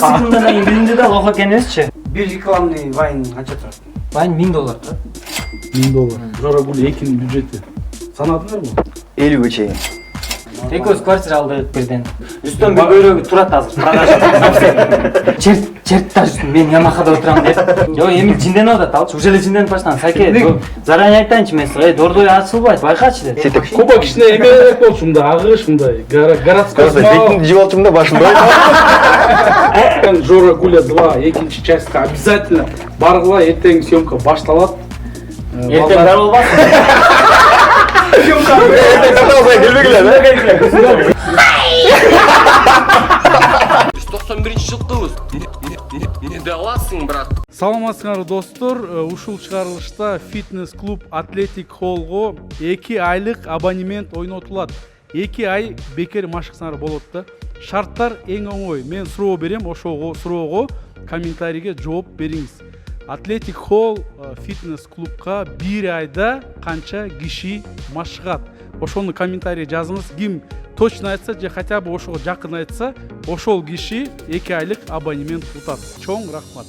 секунддан кийин билинди да лох экенибизчи. Бир рекламный вайн канча турат? Вайн $1000 турат. $1000. Жорогул 2-нин бюджети. Санадыңарбы? 50 чейин. Экөөбүз квартира алдык бирден. Үстөн бир бөлөгү турат азыр. Продажа. Черт таш мен Ямахада отурам деп. Жок, эми жинденип атат алчы. Уже эле жинденип баштаган. Сайке, заранее айтайынчы мен сага, дордой ачылбайт, байкачы деп. Коба кичине эме болчу мындай агыш мындай городской. Бетин жеп алчумда башында. Жорогуля 2 экинчи частька обязательно баргыла, эртең съемка башталат. Эртең бар болбасын. Съемка. Каталса келбегиле, да? 91 жылдыбыз. Не даласың, брат? Саламатсыңар достор, ушул чыгарылышта фитнес-клуб Athletic Hall'го 2 айлык абонемент ойнотулат. 2 ай бекер машыксаңар болот да. Шарттар эң оңой. Мен суроо берем, ошого суроого комментарийге жооп бериңиз. Athletic Hall фитнес-клубка 1 айда канча киши машыгат? Ошону комментарий жазыңыз. Ким точно айтса же хотя бы ошого жакын айтса, ошол киши 2 айлык абонемент утат. Чоң рахмат.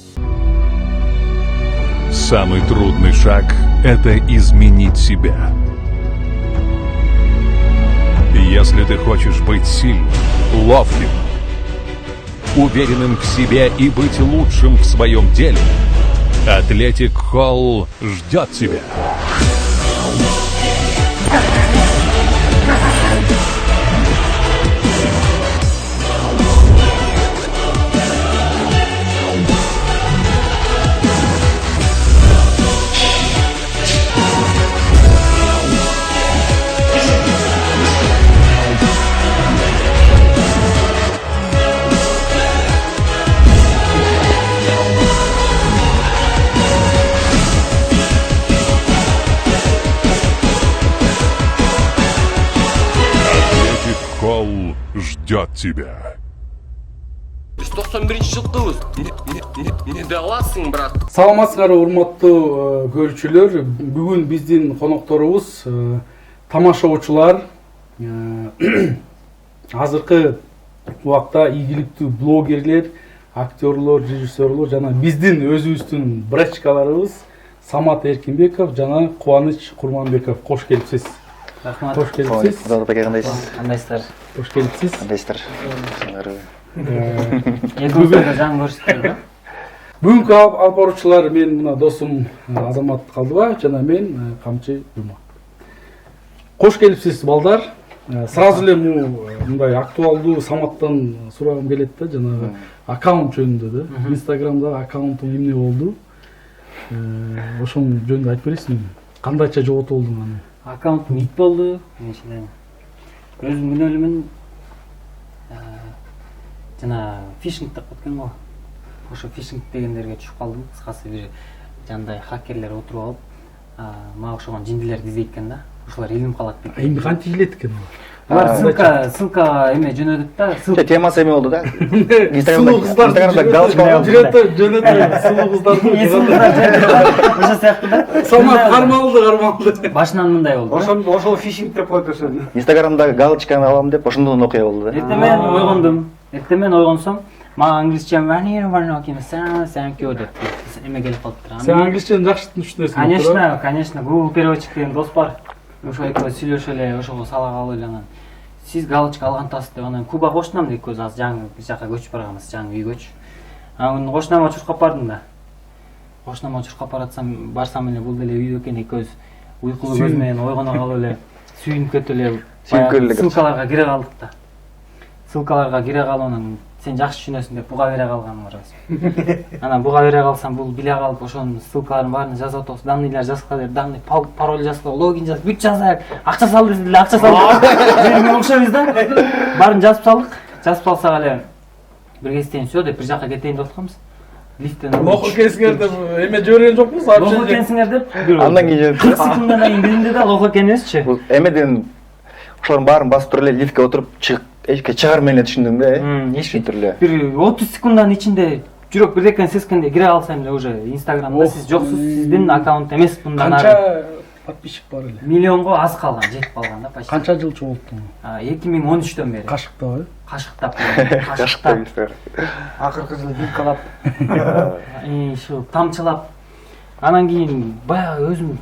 Самый трудный шаг – это изменить себя. Если ты хочешь быть сильным, ловким, уверенным в себе и быть лучшим в своем деле, Athletic Hall ждет тебя. Hall ждет тебя. 91 жылдыбыз. Не даласың, брат? Саламатсыңар урматтуу көрүүчүлөр. Бүгүн биздин конокторубуз тамашаучулар, азыркы убакта ийгиликтүү блогерлер, актерлор, режиссерлор жана биздин өзүбүздүн брачкаларыбыз Самат Эркинбеков жана Кубаныч Курманбеков. Кош келипсиз. Рахмат. Кош келипсиз. Дорбек кандайсыз? Кандайсыздар? Кош келипсиз. Кандайсыздар? Экөөбүз да жан көрсөттүк да. Бүгүнкү алып баруучулар мен мына досум Азамат Калдыбаев жана мен Камчы Жума. Кош келипсиз балдар. Сразу эле мындай актуалдуу Саматтан сурагым келет да, жанагы аккаунт жөнүндө да. Инстаграмдагы аккаунтум эмне болду? Ошонун жөнүндө айтып бересизби? Кандайча жоготуп болдуң аны? Аккаунтум ит болду. Өзүм күнөөлүмүн жана фишинг деп кеткен го. Ошо фишинг дегендерге түшүп калдым. Кыскасы бир жандай хакерлер отуруп алып, мага окшогон жиндилер издейт экен да. Ошолар илинип калат деп. Эми кантип илет экен ал? Ссылка эме жөнөдүт да. Темасы эме болду да. Сулуу кыздар галочка жөнөтүп сулуу кыздарды. Ошо сыяктуу да. Самат кармалды. Башынан мындай болду. Ошол фишинг деп коюп берсең. Инстаграмдагы галочканы алам деп ошондон окуя болду да. Эртең мен ойгонсом, мага англисчем thank you деп эме келип калыптыр. Сен англисчени жакшы түшүнөсүң. Конечно, Google переводчик деген дос бар. Ошо экөөбүз сүйлөшүп эле ошого сала калып эле анан сиз галочка алгантасыз деп анан Куба кошунам деп экөөбүз азыр жаңы биз жака көчүп барганбыз, жаңы үйгөчү. Анан кошунама чуркап бардым да. Кошунама чуркап баратсам, барсам эле бул деле үйдө экен, экөөбүз уйкулуу көз менен ойгоно калып эле сүйүнүп кетип эле ссылкаларга кире калдык да. Ссылкаларга кире калып анан сен жакшы түшүнөсүң деп буга бере калганым бар. Анан буга бере калсам бул биле калып ошонун ссылкаларын баарын жазып атабыз. Данныйлар жазгыла бер, данный пароль жазгыла, логин жаз, бүт жазайык. Акча сал десе деле акча салдык. Мен окшойбуз да. Баарын жазып салдык. Жазып алсак эле бир кезден всё деп бир жака кетейин деп атканбыз. Лифттен лох экенсиңер деп эме жиберген жокпуз? Лох экенсиңер деп. Андан кийин 40 секунддан кийин билинди да лох экенибизчи. Бул эмеден ошолордун баарын басып туруп эле лифтке отуруп чыгар менен түшүндүм да. Эшитирле. Бир 30 секунддан ичинде жүрөк бирдекени сескенде кире алсам эле уже Инстаграмда сиз жоксуз, сиздин аккаунт эмес мындан ары. Канча подписчик бар эле. Миллионго аз калган, жетип калган да почти. Канча жыл болду? 2013-төн бери. Кашыктабы? Кашыктап. Кашыктап эмес. Акыркы жылы вилкалап. Ушу тамчылап. Анан кийин баягы өзүм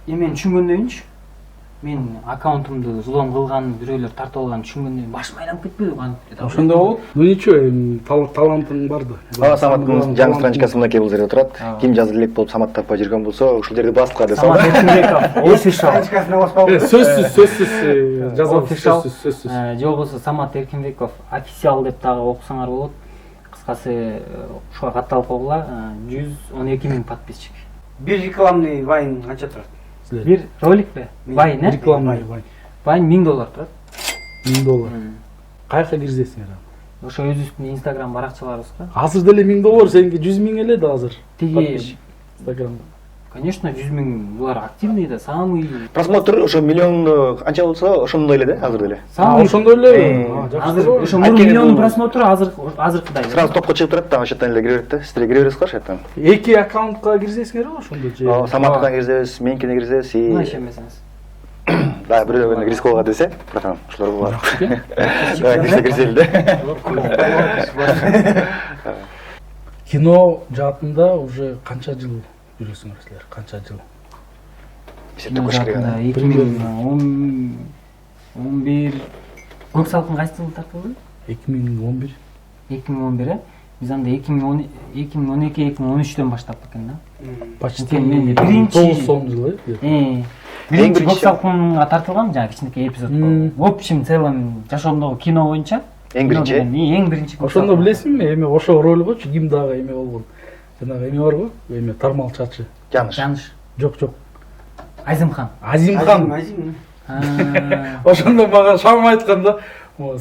эмени түшүнгөндөн кийинчи мен аккаунтумду зулом кылган, бирөөлөр тартып алганын түшүнгөндөн кийин башым айланып кетпеди кантип. Ошондой болот. Ну ничего, талантың бар да. Саматтын жаңы страничкасы мынакей бул жерде турат. Ким жазып элек болуп Самат таппай жүргөн болсо, ушул жерде басылга деп Самат салды. Эркинбеков, офишал. Страничкасына баспабы. Сөзсүз жазабыз, Official. сөзсүз. Же болбосо Самат Эркинбеков официал деп дагы окусаңар болот. Кыскасы ушуга катталып койгула. 112 000 подписчик. Бир рекламный вайн канча турат? Бир роликпи? Вайн, э? Рекламный вайн. Вайн $1000 турат. $1000. Каяка киргизесиңер? Ошо өзүбүздүн Instagram баракчаларыбызга. Азыр деле $1000, сеники 100 000 эле да азыр. Тиги Инстаграмда. конечно 100 000 булар активный да, самый Просмотр ошо миллион канча болсо ошондой эле да азыр деле. Ошондой эле. Азыр ошо миллион просмотру азыркыдай. Сразу топко чыгып турат да, ошондон эле кире берет да. Сиздер кире бересиз го ошондон. Эки аккаунтка киргизесиңерби ошондо же? Саматтан киргизебиз, меникине киргизебиз и Мына ишенбесеңиз. да, бирөө риск алга десе, братан, ушулар бар. Да, кирсе эле да. Кино жаатында уже канча жыл жүрөсүңөр силер? Канча жыл? Эсептеп коюш керек. 2011 Көк салкын кайсы жылы тартылды? 2011. 2011 э? Биз анда 2012-2013-төн баштап экен да. Почти Мен биринчи 9-10 жыл э? Биринчи Көк салкынга тартылган жана кичинекей эпизод болду. В общем целом жашоомдогу кино боюнча Эң биринчи. Эң биринчи. Ошондо билесиңби, эме ошо ролгочу ким дагы эме болгон? Жанагы эме барбы? Эме тармал чачы. Жаныш. Жок. Азимхан. Азимхан. Ошондо мага Шам айтканда,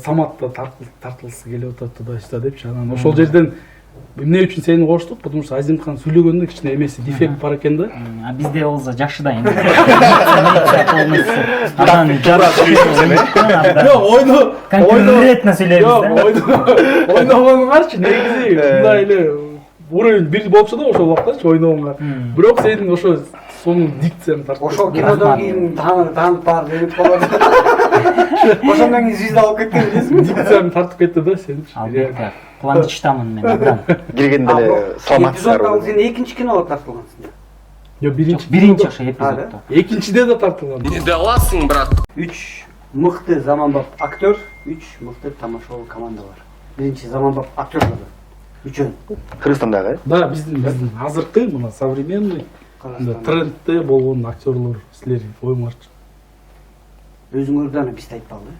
Саматта тартылсы келип атат тудайча депчи. Анан ошол жерден эмне үчүн сени коштук? Потому что Азимхан сүйлөгөндө кичине эмеси дефект бар экен да. А бизде болсо жакшы да эми. Анан Жок, конкретно сүйлөйбүз да. Ойногонуңарчы негизи мындай эле уровень бир болчу да ошол убактачы ойногонга. Бирок сенин ошо сонун дикцияң тартып. Ошол кинодон кийин таанып бар деп болот. Ошондон кийин звезда болуп кеткен дейсиңби? Дикцияң тартып кетти да сеничи. Албетте. Кубанычтамын мен абдан. Киргенде эле саламатсыздар. Эпизоддон сен экинчи киного тартылгансың. Жок, Биринчи ошо эпизоддо. Экинчиде да тартылган. Не даласың, брат. 3 мыкты заманбап актер, 3 мыкты тамашалуу команда бар. Биринчи заманбап актерлор. Үчөө. Кыргызстандагы. Да, биздин азыркы мына современный трендте болгон актерлор силер оюңарчы. Өзүңөрдөн биз айтпалы.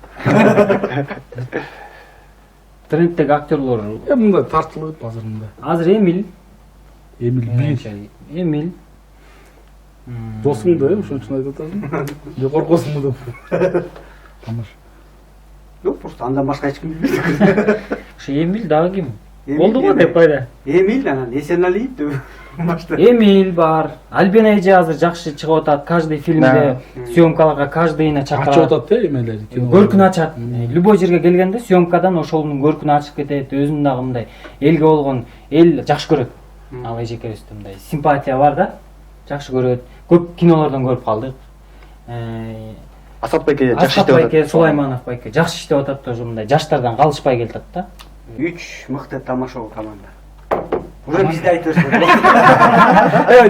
Трендтеги актерлор. Мындай тартылып азыр мындай. Азыр Эмил бир. Эмил. Досуң да, ошон үчүн айтып атасың. Же коркосуңбу деп. Тамаш. Жок, просто андан башка эч ким билбейт. Ошо Эмил дагы ким? Болду го деп койду. Эмил анан Эсеналиев деп башта. Эмил бар. Альбина эже азыр жакшы чыгып атат. Каждый фильмде съемкаларга каждыйына чакырат. Ачып атат да эмелер. Көркүн ачат. Любой жерге келгенде съемкадан ошонун көркүн ачып кетет. Өзүнүн дагы мындай элге болгон эл жакшы көрөт. Ал эжекебизде мындай симпатия бар да. Жакшы көрөт. Көп кинолордон көрүп калдык. Асат байке жакшы Асат иштеп атат. байке, Сулайманов байке жакшы иштеп атат да, мындай жаштардан калышпай келатат да. 3 мыкты тамашалуу команда. Уже бизде айтып берсек.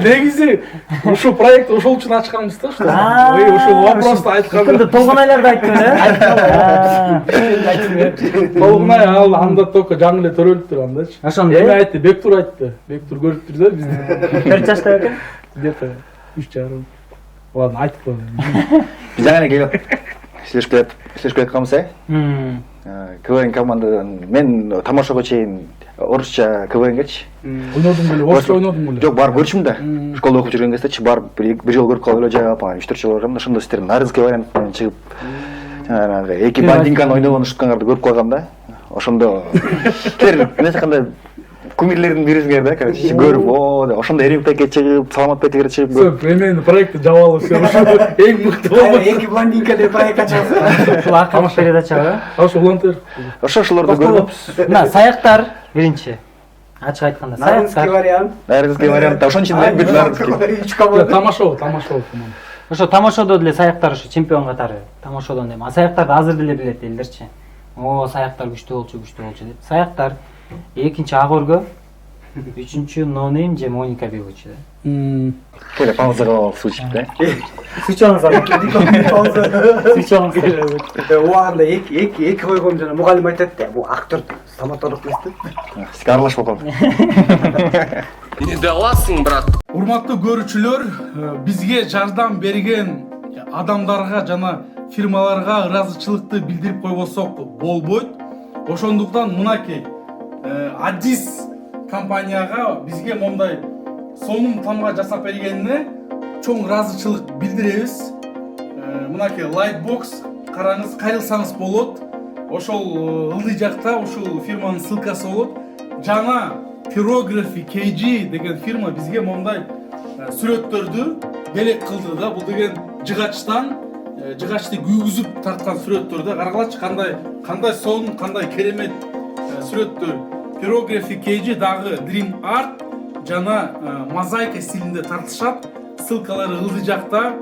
Негизи ушул проект ошол үчүн ачканбыз да, что. Ушул вопросту айтканда Толгунайларды айттым э. Толгунай ал анда только жаңы эле төрөлүптүр андачы. Ошондо эме айтты, Бектур айтты. Бектур көрүптүр да бизди. Качан жашта экен? Где-то 3,5. Ладно, айтып койгон. Биз жаңы келип слежка атканбыз э. КВН командадан мен тамашага чейин орусча КВНгечи. Ойнодуң беле, орусча ойнодуң беле? Жок, барып көрчүмүн да. Школда окуп жүргөн кездечи барып бир жолу көрүп калып эле жаап, 3-4 жолу баргам да, ошондо сиздер Нарызский вариант менен чыгып жанагы эки бандинканы ойногон шуткаңарды көрүп калгам да. Ошондо силер эмесе кандай кумирлердин бирисиңер да, короче, көрүп, ошондо Эрик байке чыгып, Саламат байке чыгып. Все, эмени проектти жабалы все. Эң мыкты болду. Эки блондинка деп проект ачабыз. Ушул акыркы передачага. Ошо улантыр. Ошолорду көрүп. Мына саяктар биринчи. Ачык айтканда Нарынский саяктар. вариант. Нарызский вариант. Ошонун ичинде бир Нарызский. 3 команда. Тамашоо. Ошо тамошодо деле саяктар ошо чемпион катары тамошодон эми. Саяктарды азыр деле билет элдерчи. О, саяктар күчтүү болчу деп. Саяктар экинчи Агорго, үчүнчү Нонейм же Моника Бегучу да. Келе паузага случай да. Сучаңыз Убагында эки койгом жана мугалим айтат да, бул актер стоматолог эмес деп. Сиз аралашып калдым. Не даласың, брат. Урматтуу көрүүчүлөр, бизге жардам берген адамдарга жана фирмаларга ыраазычылыкты билдирип койбосок болбойт. Ошондуктан мынакей Адис компанияга бизге мондай сонун тамга жасап бергенине чоң ыраазычылык билдиребиз. Мынакей Lightbox караңыз, кайрылсаңыз болот. Ошол ылдый жакта ушул фирманын ссылкасы болот. Жана Pirography KG деген фирма бизге мондай сүрөттөрдү белек кылды да. Бул деген жыгачты күйгүзүп тарткан сүрөттөр да. Карагылачы кандай сонун, кандай керемет сүрөттөр. Pirography KG дагы Dream Art жана мозаика стилинде тартышат. Ссылкалары ылдый жакта.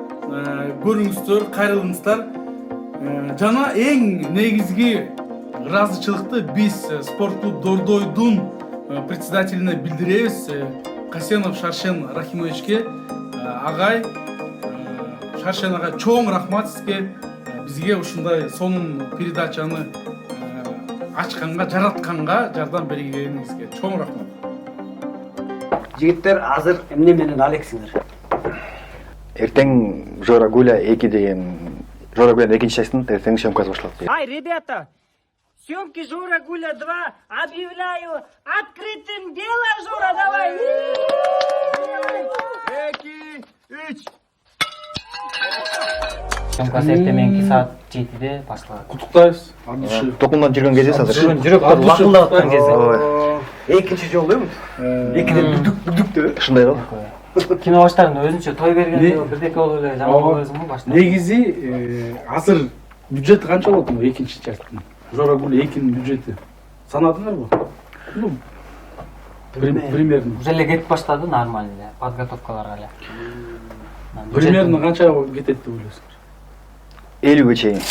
Көрүңүздөр, кайрылыңыздар. Жана эң негизги ыраазычылыкты биз спорт клуб Дордойдун председателине билдиребиз. Касенов Шаршен Рахимовичке, агай, Шаршен агай чоң рахмат сизге. Бизге ушундай сонун передачаны ачканга, жаратканга жардам бергениңизге чоң рахмат. Жигиттер азыр эмне менен алексиңер? Эртең Жора Гуля 2 деген Жора Гуля экинчи частын эртең съемкасы башталат. Ай, ребята, съемки Жора Гуля 2 объявляю открытым делом, Жора, давай! 2, 3. Съемкасы эртең саат 7-де башталат. Куттуктайбыз. Токундан жүргөн кезиңиз азыр. Жүрөктөр лакылдап аткан кезде. Экинчи жолу эми? Экиден бүдүк деп. Ушундай го. Кино баштарында өзүнчө той бергенде бирдеке болуп эле жаман болобузму башта? Негизи азыр бюджети канча болот му экинчи часттын? Жора Гуля 2-нин бюджети санадыңарбы? Ну, примерно. Уже эле кетип баштады нормально эле, подготовкаларга эле. Примерно канча кетет деп ойлойсуңар? 50 чейин.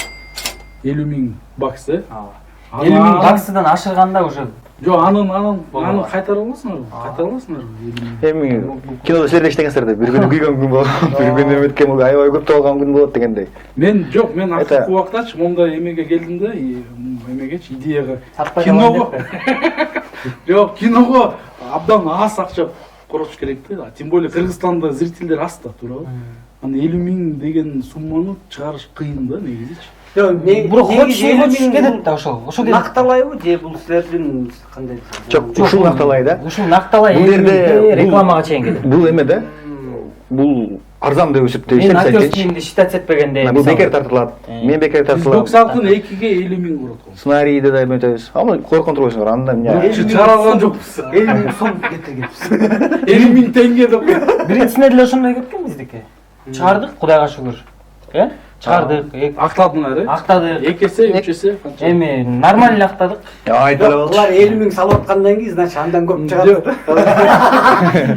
50 000 бакс, э? 50 000 баксыдан ашырганда уже жок, аны кайтара аласыңарбы? Кайтара аласыңарбы? Эми кинодо силер иштегенсиздер, бир күнү күйгөн күн болот, бир күнү эметкен болот, аябай көп толгон күн болот дегендей. Мен акыркы убактачы мондай эмеге келдим да, эмегечи идеяга. киного. Жок, киного абдан аз акча коротуш керек да. Тем более Кыргызстанда зрительдер аз да, туурабы? Аны 50 000 деген сумманы чыгарыш кыйын да негизичи. Бирок хочуш кетет да ошол. Ошол Накталайбы же бул силердин кандай? Жок, ушул накталай да. Ушул накталай рекламага чейин кетет. Бул эме да. Бул арзан деп эсептейт. Мен актерскийимди считать этпегенде. Бул бекер тартылат. Мен бекер тартылам. 92-ге 50 000 болот. Сценарийди да эметебиз. Ама койгон турбайсыңар, анда эмне? Чыгара алган жокпуз. 50 000 сом кетиргенбиз. 50 000 теңге деп. Биринчисинде деле ошондой кеткен биздики. Чыгардык, Кудайга шүгүр. Чыгардык. Актадыңар, э? Актадык. 2 эсе, 3 эсе канча? Эми нормально актадык. Айталып Булар 50 000 салып аткандан кийин, значит, андан көп чыгат.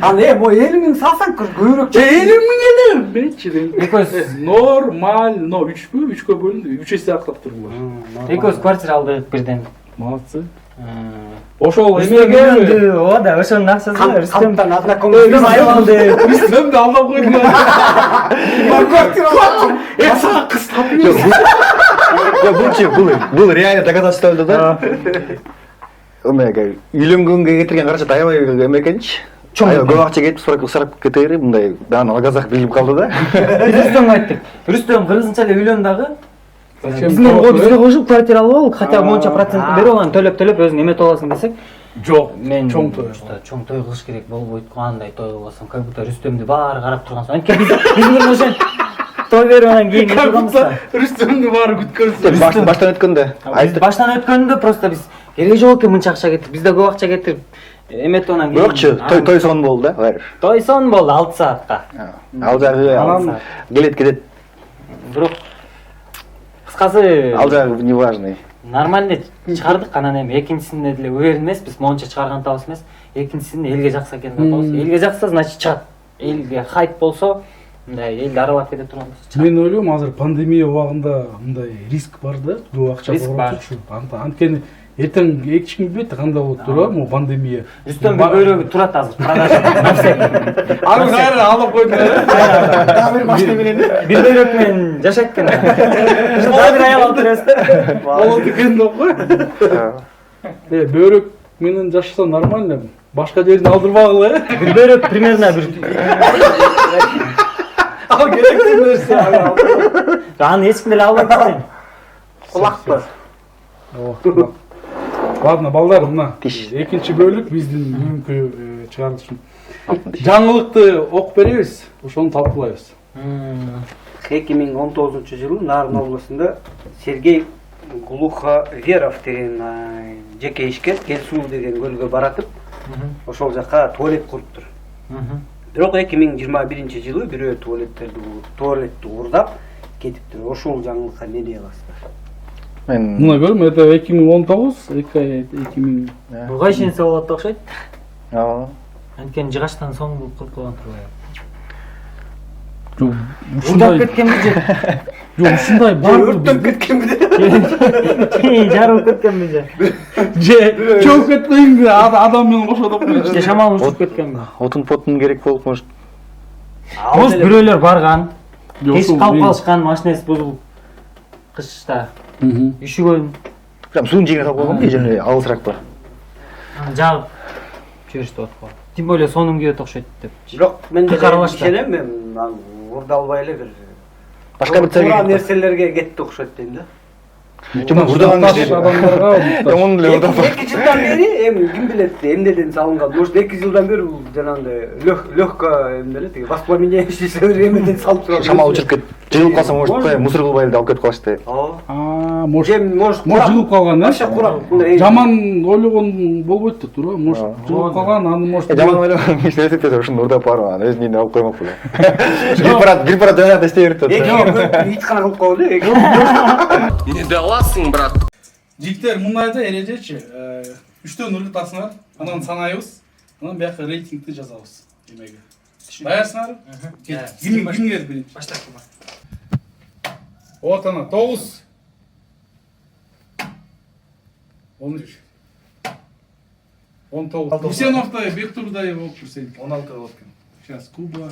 Аны бу 50 000 салсаң көбүрөөк. 50 000 эле бечи. Экөөбүз Нормально, 3кө бөлүндү, 3 эсе актап турдулар. экөөбүз квартира алдык бирден. Молодцы. Ошол Эмеге о да, ошонун акчасы Рүстөмдөн ознакомиться. Рүстөмдү алдап койдуңар. Эса кыстап. бул реально доказательство болду да. Эмеге үйлөнгөнгө кетирген каражат аябай эме экенчи. Аябай көп акча кетип сурап кетери, мындай дагы казак билип калды да. Биз Рүстөмгө айттык. Рүстөм кыргызча эле үйлөн дагы. Бизге кошуп квартира алып ал, хотя монча процентин берип алам, төлөп өзүң эметип аласың десек. Жок, Мен чоң той. Чоң той кылыш керек болбойт. Кандай той кылсам, как будто Рүстөмдү баары карап турган соң. Анткени биз ошон той берип анан кийин Как будто Рүстөмдү баары күткөнсүң. Баштан өткөндө айттык. Баштан өткөндө просто биз кереги жок экен мынча акча кетип, бизде көп акча кетирип эметип анан кийин. Бирокчу той сон болду да, баары. Той сон болду 6 саатка. Ал жагы анан кетет. Бирок кыскасы Ал жагы неважный. нормально чыгардык, анан эми экинчисинде деле уверен эмеспиз, монча чыгарган табыз эмес. Экинчисинде элге жакса экен деп атабыз. Элге жакса, значит чыгат. Элге хайп болсо, мындай элди аралап кете турган болсо Мен ойлойм азыр пандемия убагында мындай риск бар да, көп акча Риск бар. Анткени эртең эч ким билбейт кандай болот турбу бул пандемия. Рүстөм бөйрөгү турат азыр продажа. Аны кайра алып койду. Дагы бир машина менен. Бир бөйрөк менен жашайт экен. Дагы бир аял алып беребиз. Болот экен деп кой. Бөйрөк менен жашаса нормально. Башка жерден алдырбагыла. Бир бөйрөк примерно бир Ал керектүү нерсе. аны эч ким деле албайт экен. Кулакпы. Ладно, балдар, мына Тиш. экинчи бөлүк биздин бүгүнкү чыгарылышым. Жаңылыкты окуп беребиз, ошону талкуулайбыз. 2019 жылы Нарын областында Сергей Глуховеров деген жеке ишкер Келсуу деген көлгө баратып, ошол жака туалет куруптур. Бирок 2021 жылы бирөө туалетти урдап кетиптир. Ошол жаңылыкка эмне дей аласыздар? Мен Мына көрүм, это 2019, 2000. Буга ишенсе болот окшойт. ооба. Анткени жыгачтан соң бул кылып койгон турбайбы. Жок, Урдап ушундай, кеткенби же? жок, ушундай бар. Өрттөн кеткенби? Жарылып кеткенби же? Же, чөп кетпейинби? Адам менен кошо деп койчу. Же шамал учуп кеткенби? Отун потун керек болуп, может. Может бирөөлөр барган, кеч ушул калып калышкан, машинеси бузулуп кышта үшүгөн, Прям суун жегине салып койгон, эже алысыраак бар. жагып жиберишти отко. Тем более сонун күйөт окшойт деп. Бирок мен деле Карабашта. ишенем, мен урдалбай эле бир Башка бир туура царга. нерселерге кетти окшойт дейм да. Жомон урдаган киши. адамдарга Жомон эле урдап. 2 жылдан бери эми ким билет эмнеден салынган. Может 2 жылдан бери бул жанагындай лёгко эмделе тиги воспламенение эмнеден салып турат. Шамал учуруп кетип, жыгылып калса, может, мусор кылбай эле алып кетип калышты. Ооба. Может, Может жылып калган, Вообще курак. Жаман ойлогон болбойт да тура. Может, жылып калган, аны может. Жаман ойлогон киши эсептесе ушуну урдап барып, анан өзүнүн үйүнө алып коймок беле. Бир пара жанагында иштей берет да. Ичкана кылып койду. Не дала сын, брат. Жигиттер, мындайда эрежечи, 3төн ыргытасыңар, анан санайбыз, анан бияка рейтингди жазабыз. Демеги. Даярсыңарбы? Ким келди биринчи? Баштап. Вот она, 9. 13. 19. Усеновдай, Бектурдай болуп жүрсең. 16 болот экен. Сейчас Куба.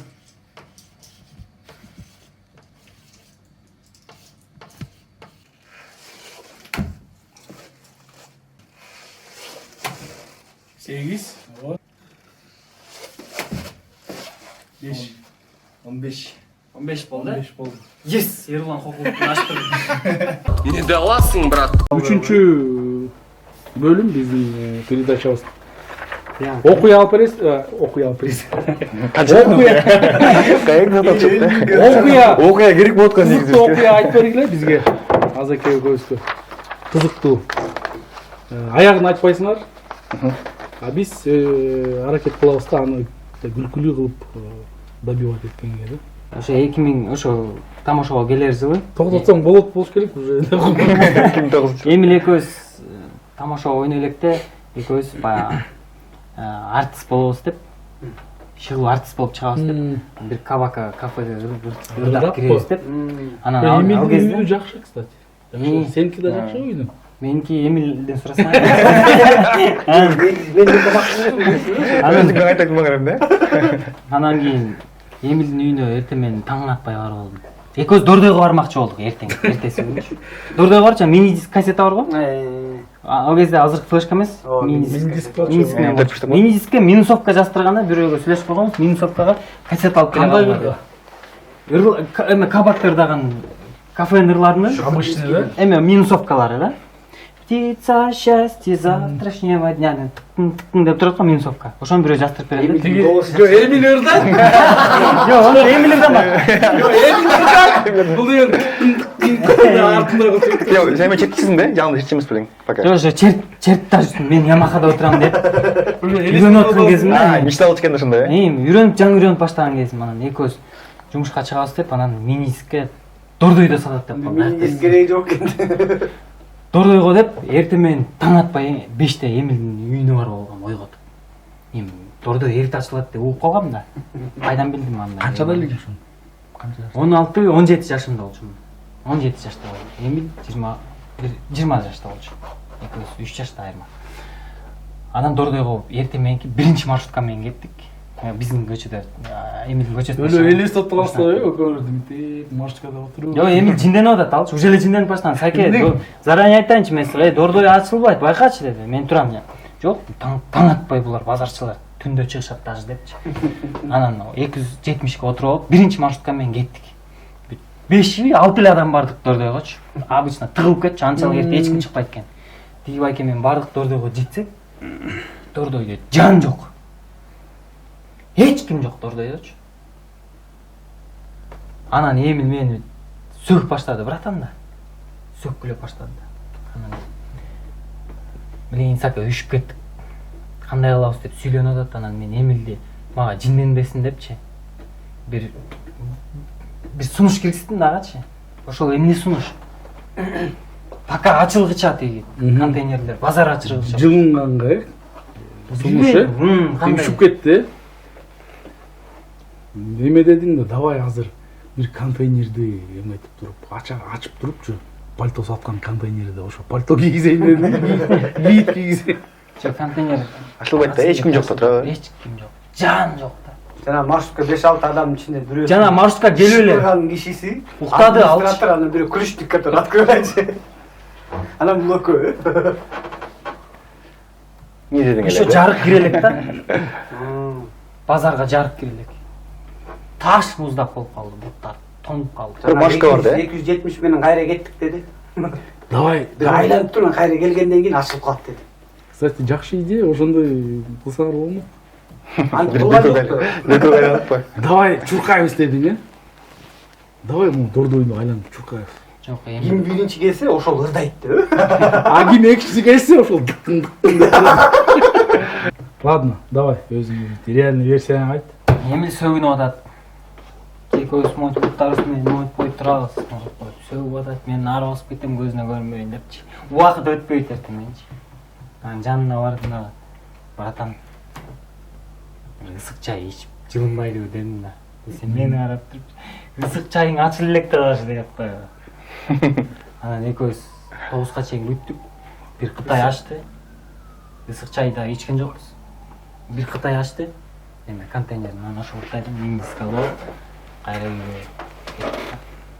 Сегиз. Вот. 5. 15. 15 болду. 15 болду. Yes, Ерлан Хокуловтун аштырды. Не дала сын, брат. Үчүнчү бөлүм биздин передачабыз. Окуй алып бересиз, Окуя керек болот экен негизи. окуя айтып бергиле бизге. Азеке экөөбүзгө. Кызыктуу. Аягын айтпайсыңар. А биз аракет кылабыз да аны күлкүлүү кылып добивать эткенге да. Ошо 2000 ошо тамашага келер жылы Токтотсоң болуш керек уже. Эмил экөөбүз тамашага ойной электе экөөбүз баягы артист болобуз деп, шыгыл артист болуп чыгабыз деп, бир кабакка, кафеге ырдап киребиз деп. Анан ал кезде Эмилдин жакшы, кстати. Сеники да жакшы ойну. меники Эмилден сурасаң. Өзүңө айтып келмегем да. Анан кийин Эмилдин үйүнө эртең менен таң атпай барып алдым. Экөөбүз Дордойго бармакчы болдук эртеси күнү. Дордойго барчы мини диск кассета барго? Ал кезде азыркы флешка эмес, мини диск. Мини дискке минусовка жаздырганда бирөөгө сүйлөшүп койгонбуз, минусовкага кассета алып келе калдым. Эме кабактардагы кафенин ырларыны, Обычный, да? эме минусовкалары да. Птица счастья завтрашнего дня деп турат го минусовка. Ошону бирөө жаздырып берет. Жо, Эмил ырдат. Жок, аны Эмил ырдамак. Бул деген артында отуруп. Жок, сен четкисиң да, жаңында эч эмес белең. Пока. Жок, ошо чертта жүрсүм, мен Ямахада отурам деп. Үйрөнүп аткан кезимде. Мечта болуп чыккан ошондой. Үйрөнүп, жаңы үйрөнүп баштаган кезим, анан экөөбүз жумушка чыгабыз деп, анан мини дискке Дордойдо сатат деп калды. Мини диск кереги жок экен. Дордойго деп, эртең менен таң атпай 5те Эмилдин үйүнө барып алгам ойготуп. Эми Дордой эрте ачылат деп угуп калгам да. Кайдан билдим аны? Канчада эле жашын? канча жаш? 16-17 жашымда болчумун. 17 жашта болдум. Эмил 20 жашта болчу. Экөөбүз 3 жашта айырма. Анан Дордойго эртең мененки биринчи маршрутка менен кеттик. Биздин көчөдө, Эмилдин көчөсүндө. Өлө элестеп турасыздар экөөңүз мынтип маршруткада отуруп. Жок, Эмил жинденип атат, алчы уже эле жинденип баштаган. Саке, заранее айтайынчы мен силерге, Дордой ачылбайт, байкачы деди. Мен турам. Жок, таң атпай булар базарчылар түндө чыгышат даже депчи. Анан 270ке отуруп алып, биринчи маршрутка менен кеттик. 5-6 эле адам бардык Дордойгочу. Обычно тыгылып кетчү, анчалык эрте эч ким чыкпайт экен. Тиги байке менен бардык Дордойго жетсек, Дордойдо жан жок. Эч ким жок Дордойдочу. Анан Эмил мени сөгүп баштады, братан да. Сөккүлөп баштады. Анан билейин Саке үшүп кеттик. Кандай кылабыз деп сүйлөнүп атат. Анан мен Эмилди мага жинденбесин депчи. Бир сунуш киргиздим дагычы. Ошол эмне сунуш? Пока ачылгыча тиги контейнерлер, базар ачылгыча. Жылынганга, сунуш үшүп кетти. Неме дедиң да, давай азыр бир контейнерди эметип туруп, ачып турупчу. Пальто саткан контейнерде ошо пальто кийгизейин дедим. Кийип кийгизейин. Жок, контейнер Ачылбайт да, эч ким жок да тура. Эч ким жок. Жан жок да. Жана маршрутка 5-6 адамдын ичинде бирөө. Жана маршрутка келип эле Кырган кишиси уктады, алчы. Администратор анан бирөө күрүштүк который открывайчы. Анан бул экөө. Не дедиң Ошо эле? жарык кире элек да. Базарга жарык кире элек. Таш муздак болуп калды, буттар тоңуп калды. Бир машка бар да. 270 менен кайра кеттик деди. Давай. Бир айланып турган кайра келгенден кийин ачылып калат деди. Кстати, жакшы идея, ошондой кылсаңар болмок. Дөкө айланып. Давай чуркайбыз дедиң, э? Давай муну Дордойду айланып чуркайбыз. Жок, Ким биринчи келсе ошол ырдайт деп. А ким экинчиси келсе ошол дыктын деп. Ладно, давай өзүң реальный версияңды айт. Эмил сөгүнүп атат. Экөөбүз монтиптарыбыз менен монтип коюп турабыз. Сөгүп атат, мен ары басып кетем көзүнө көрүнбөйүн депчи. Убакыт өтпөйт эртеменчи. Анан жанына бардым да, братан, ысык чай ичип жылынбайлыбы дедим да. Сен мени карап туруп, ысык чайың ачылып элек дагы деп койду. Анан экөөбүз 9га чейин күттүк. Бир Кытай ачты. Ысык чайды ичкен жокпуз. Бир Кытай ачты. Эми контейнерден анан ошо Кытайдан ингиз алып, кайра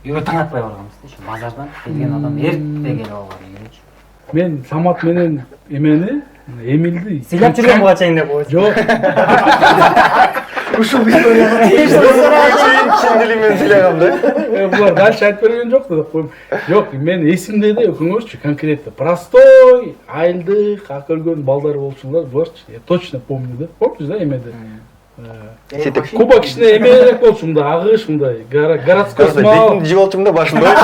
үйгө таң атпай барганбыз да. Базардан келген адам эрте келип алган үйгөчү. Мен Самат менен эмени, Эмилди Сыйлап жүргөн буга чейин деп койчу. Жок. Ушул историяга Чын дилим менен сүйлөгөм да. Булар дальше айтып берген жок да деп коем. Жок, мен эсимде да өкүңөрчү конкретно. Простой, айылдык, ак өлгөн балдар болчулар, буларчы. Я точно помню да. Помнишь да эмеди? Куба кичине эмелерээк болчу, мындай агыш, мындай городской смал. Бетин жип алчумун да башында.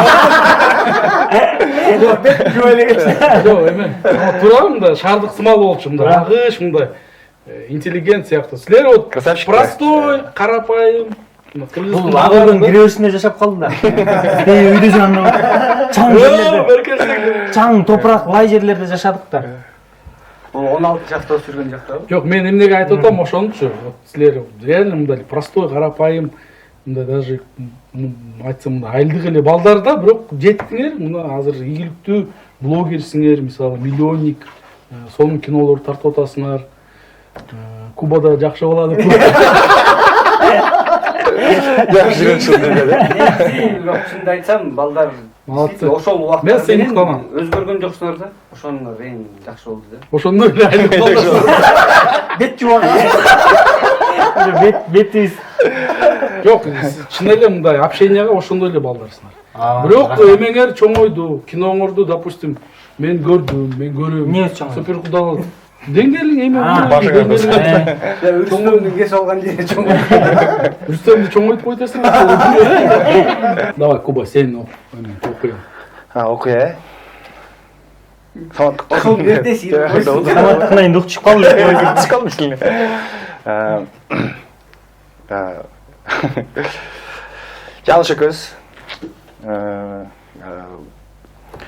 Жок, эме. Туура мындай шаардык смал болчу, мындай агыш, мындай интеллигент сыяктуу. Силер вот простой, карапайым. Бул агылдын киреберисинде жашап калды да. Сиздер үйдө жанында чаң жерлерде, чаң топурак лай жерлерде жашадык да. Ол 16 жашта сүргөн жакта. Жок, мен эмнеге айтып атам ошонучу. Силер реально мындай простой, карапайым, мындай даже айтсам мындай айылдык эле балдар да, бирок жеттиңер. Мына азыр ийгиликтүү блогерсиңер, мисалы миллионник, сонун кинолорду тартып атасыңар. Кубада жакшы болот. Жакшы көрүнүшүң да. Бирок чынды айтсам, балдар Молодцы. ошол убакта Мен сени кутамам. өзгөргөн жоксуңар да. Ошондор эң жакшы болду да. Ошондой эле айылдык балдар. Бет жубан. Бетибиз. Жок, чын эле мындай общенияга ошондой эле балдарсыңар. Бирок эмеңер чоңойду, киноңорду, допустим, мен көрдүм, мен көрөм. Эмне чоңойду? Супер кудалык. Деңгээлиң эме Рүстөмдүн кесип алган жери чоң. Рүстөмдү чоңойтуп койтасың. Давай, Куба, сен окуй. Окуй, э? Самат. Ошол жерде сиз Саматтыкына эми чыгып калды. Чыгып калдым шиле. Жалыш экөөбүз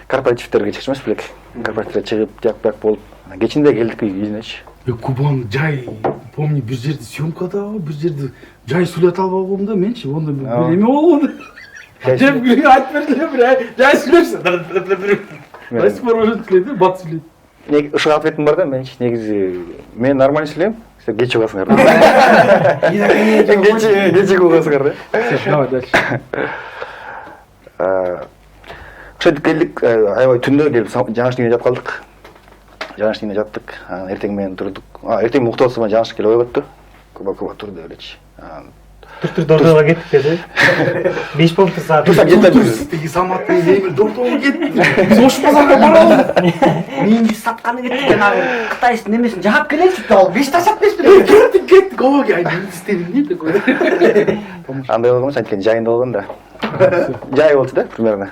корпоративтерге чыкчумуз белек. Корпоративге чыгып, жак болуп, кечинде келдик үйүнөчү. Кубанын жай помню бир жерде съемкадабы бир жерде жай сүйлөтө албай калдым да менчи онда бир эме болгон. Жеп күлгө айтып бердилер бир жай сүйлөшсүң. До сих пор ошентип сүйлөйт, бат сүйлөйт. Ушул ответим бар да, мен негизи мен нормально сүйлөйм, силер кече кыласыңар. Кече кыласыңар да. Давай дальше. Ошентип келдик, аябай түндө келип жаңышын жап калдык. Жаңышын жаттык, эртең менен турдук. Эртең уктап атсам жаңышын келип ойготту. Көбө турду элечи. Тур дордоға кеттік деді. 5 болып тұрса. Турсак жетпей. Тиги саматтын эмил дордого кетти. Сош базарга баралы. Мен де сатқаны кеттік жаңағы Қытайстың немесін жағап келейінші ал 5 ташап берді. Кеттик, ооге айтып истедим дейт. Андай болгон эмес, анткени жайында болгон да. Жай болчу да, примерно.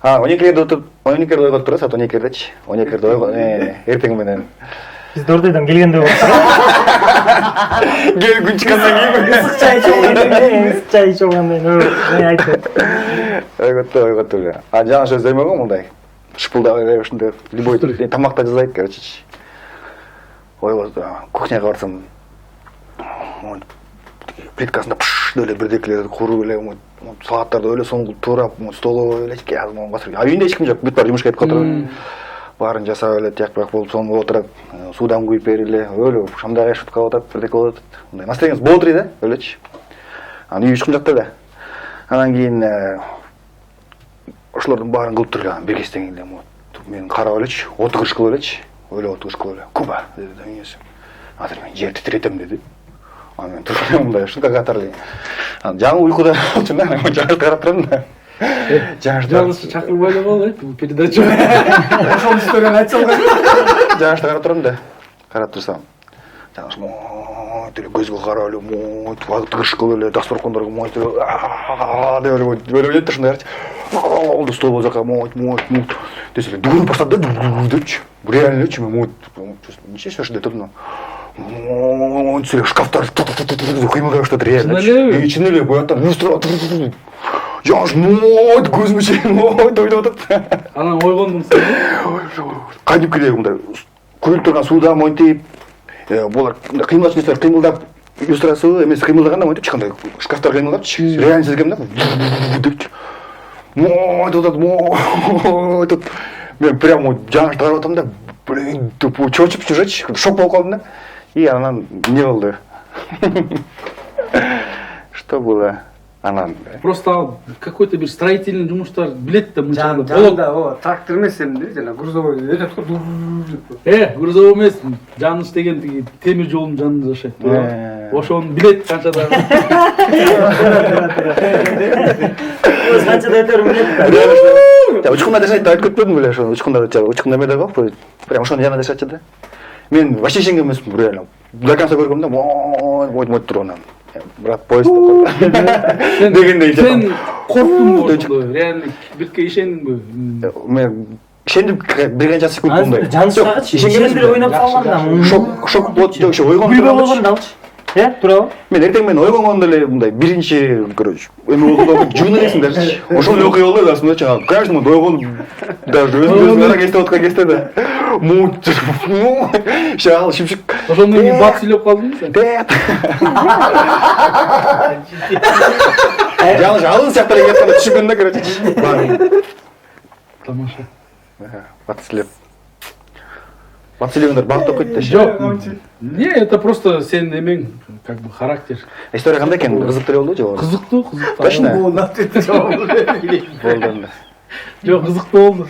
12-керде отуруп, 12-керде ойгоп турат, саат 12-кердечи. 12-керде ойгоп, эртең менен. Біз дордойдан келгенде болдық. Кел күн чыккандан кийин. Ысык чай ичип алгандан кийин айтты. Ойготту. Жаңы сөз демегөн мындай. Шыпылдап ушундай любой тамакта жасайт, короче. Ойготту. Кухняга барсам, плиткасында эле бирдекелер куруп эле, сааттарды эле соңгулуп турап, столу эле азман басып. Үйүндө эч ким жок, бүт бар жумушка кетип отуруп. Барын жасап эле тияк-бияк болуп соңгулуп отурат. Судан куюп бериле, өлө шамдагы шутка болуп атат, бирдеке болуп атат. Мындай настроениеси болдур да, өлөчү. Үй ичким жакта да. Анан кийин ошолордун баарын кылып туруп алган бекестен кийин мен карап элечи, отугуш кылып элечи. Өлө отугуш кылып эле. Куба деди да үйөсү. Азыр мен жер титиретем деди. Анан мен туруп мындай шутка катары. Анан жаңы уйкуда болчумун да, мен жаңы карап турам да. Жаңысы чакырбай эле бол, бул передача. Ошол историяны айтсам да. Жаңышты карап турам да. Карап турсам. Жаңыш мойтеле көзгө карап эле мойт тыгыш кылып эле дастаркондорго мойтеле деп эле бөлөп эле ушундай алды стол жака мойт десе эле дүгүрүп баштады да депчи. Бул реально элечи мен мойт ниче ушундай турдум. Монтеле шкафтар кыймылдай баштады реально. Чын эле буяктан люстра Жаңыш мойт көзүмө чейин мойт ойноп атат. Анан ойгондун сен. Кайдып келе мындай көйүлүп турган сууда монтип булар кыймылдачу нерселер кыймылдап люстрасы эмес кыймылдаганда монтип чыккандай шкафтар кыймылдапчы. Реально сезгем да депчи. Мойт атат. Мен прямо жаңышты карап атам да, блин, тупо чочуп чужачы, шок болуп калдым да. И анан не болду? Что было? Анан Просто какой-то бир строительный жумуштар билет да мынча болот. Жанында трактор эмес эмне, жана грузовой. Грузовой эмес, Жаныш деген тиги темир жолдун жанында жашайт. Ошону билет канчада. Өз канчада өтөрүм билет. Учкунда жашайт деп айтып кетпедим беле, ошо учкунда эмеде го, прям ошонун жанында жашачу да. Мен вообще ишенген эмесмин, реально. До конца көргөм да, мойт туруп анан. Брат, поезд дегендей. Сен корктуңбу? Реально бирке ишендиңби? Мен ишендим бир канча секунд мындай. Жанышка ишендирип ойноп калганда Шок болот деп ошо ойгонуп ойгонгондалчы. Туурабы? Мен эртең менен ойгонгондо эле мындай биринчи, короче, эме болгондо жуун элесиңдерчи. Ошол окуя болду расында чагы. Конечно, мен ойгонуп даже өзүм ара кесип аткан кезде да. Мут. Шагал шипшик. Ошондон кийин бат сүйлөп калдыңбы сен? Жалгыз алын сыяктар кеткенде түшүнгөн да, короче. Тамаша. Бат сүйлөп. Бат сүйлөгөндөр багып койт да. Жок. Не, это просто сен эмең, как бы характер. История кандай экен? Кызыктуу болду же? Кызыктуу. Точно? Болду. Жок, кызыктуу болду.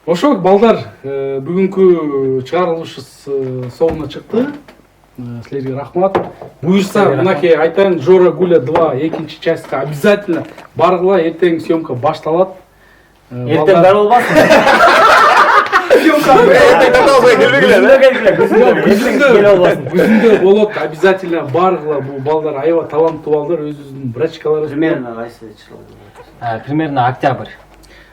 Ошо балдар, бүгүнкү чыгарылышыбыз соңуна чыкты. Силерге рахмат. Буюрса, мынакей айтайын, Жора Гуля 2 экинчи частька обязательно баргыла, эртең съемка башталат. Эртең бар болбасын. Күзүндө болот, обязательно баргыла. Бул балдар аябай таланттуу балдар, өзүнүн брачкалары. Примерно кайсы число? Примерно октябрь.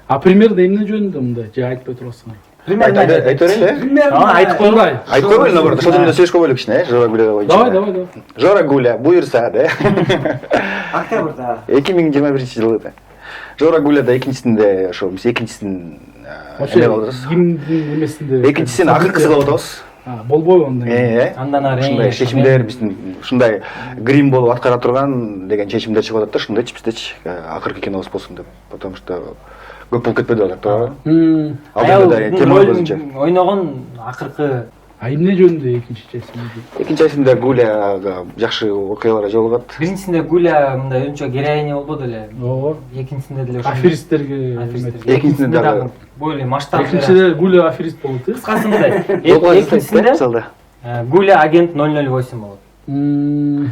А примерно эмне жөнүндө мындай же айтпай турасыңар? Айтып берели. Айтып койгула. Айтып койгойлу наоборот, ошол жөнүндө сүйлөшкө бололу кичине, Жора Гуля боюнча. Давай. Жора Гуля буюрса, да. Октябрда. 2021 жылы. Жора Гуляда экинчисинде ошо биз экинчисин эме кылабыз. Кимдин эмесинде? Экинчисин акыркысы кылып атабыз. Болбойбу андай. Андан ары ушундай чечимдер биздин ушундай грим болуп аткара турган деген чечимдер чыгып атат да, ушундай чипстечи акыркы кинобуз болсун деп. Потому что көп болуп кетпеди алар туура. Алдында тема көзүнчө. Ойногон акыркы Эмне жөнүндө экинчи чечимде? Экинчи чечимде Гуля жакшы окуяларга жолугат. биринчисинде Гуля мындай өнчө героиня болбоду эле. Ооба. Экинчисинде деле ошо. Аферисттерге. Экинчисинде дагы более масштаб. Экинчиде Гуля аферист болот, э? Кыскасы мындай. Экинчисинде Гуля агент 008 болот.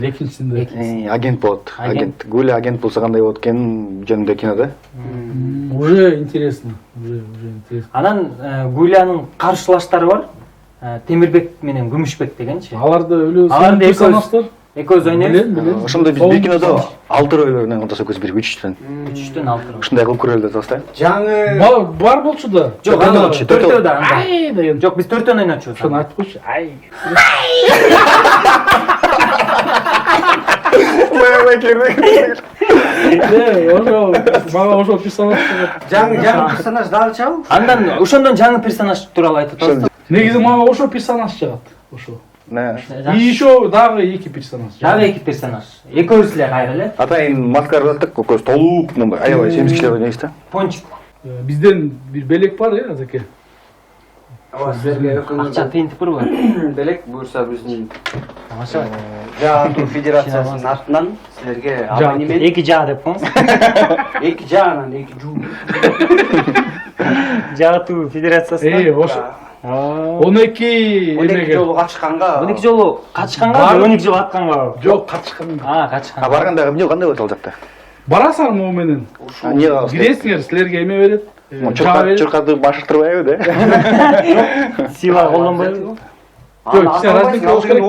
Экинчисинде. Агент болот. Агент. Гуля агент болсо кандай болот экен жөнүндө кино да. Уже интересно. Уже интересно. Анан Гулянын каршылаштары бар. Темирбек менен Күмүшбек дегенчи. Аларды өлө Аларды персонаждар. Экөөбүз ойнойбуз. Ошондо биз бир кинодо 6 рөл менен кантасы экөөбүз бир 3-төн. 3-төн 6 рөл. Ушундай кылып көрөлү деп атабыз да. жаңы Бар болчу да. Жок, Төртөө анда болчу, төртөө да анда. Ай деген. Жок, биз төртөн ойночубуз. Ошону айтып койчу. Ай. Ошо мага ошо персонаж. жаңы персонаж дагы чабы Андан ошондон жаңы персонаж тууралуу айтып атабыз. Негизи мага ошо персонаж чыгат. Ошо. И еще дагы эки персонаж. Дагы эки персонаж. Экөөбүз эле кайра эле. Атайын маскара атат, көз толук мындай аябай семиз кишилер ойнойбуз да. Пончик. Бизден бир белек бар, Азеке. ооба силерге Акча тыйынтып барбы? белек буюрса биздин Тамаша. жаатуу федерациясынын атынан силерге абонемент Эки жаа деп коңуз. эки жаанан эки жуу Жаатуу федерациясынан. Ошо. 12 12 жолу качканга 12 жолу качканга, 12 жолу атканга. Жок, качкан. Качкан. Баргандагы эмне кандай болот ал жакта? Барасың могу менен. Эмне кылабыз? Киресиңер, силерге эме берет. Чуркады башыртырбайбы да? Сила колдонбойбу. Жок, сен разминка болуш керек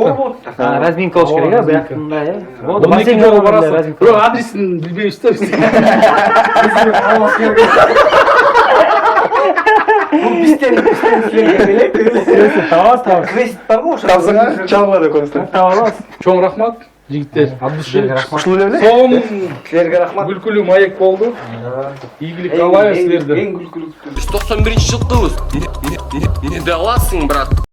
да. Разминка болуш керек, биякында, э. 12 жолу барасың. Бирок адресин билбейбиз да. бизден силерге белек Табасыз. квест барбы ошо Табсаңа чалбады экөөбүздөн. Таба аласыз. Чоң рахмат, жигиттер. Абдушы. Ушул эле беле? Сонун силерге рахмат күлкүлүү маек болду. Ийгилик каалайбыз силерден. эң күлкүлүү Біз 91-ші жылғымыз. Не даласың, брат?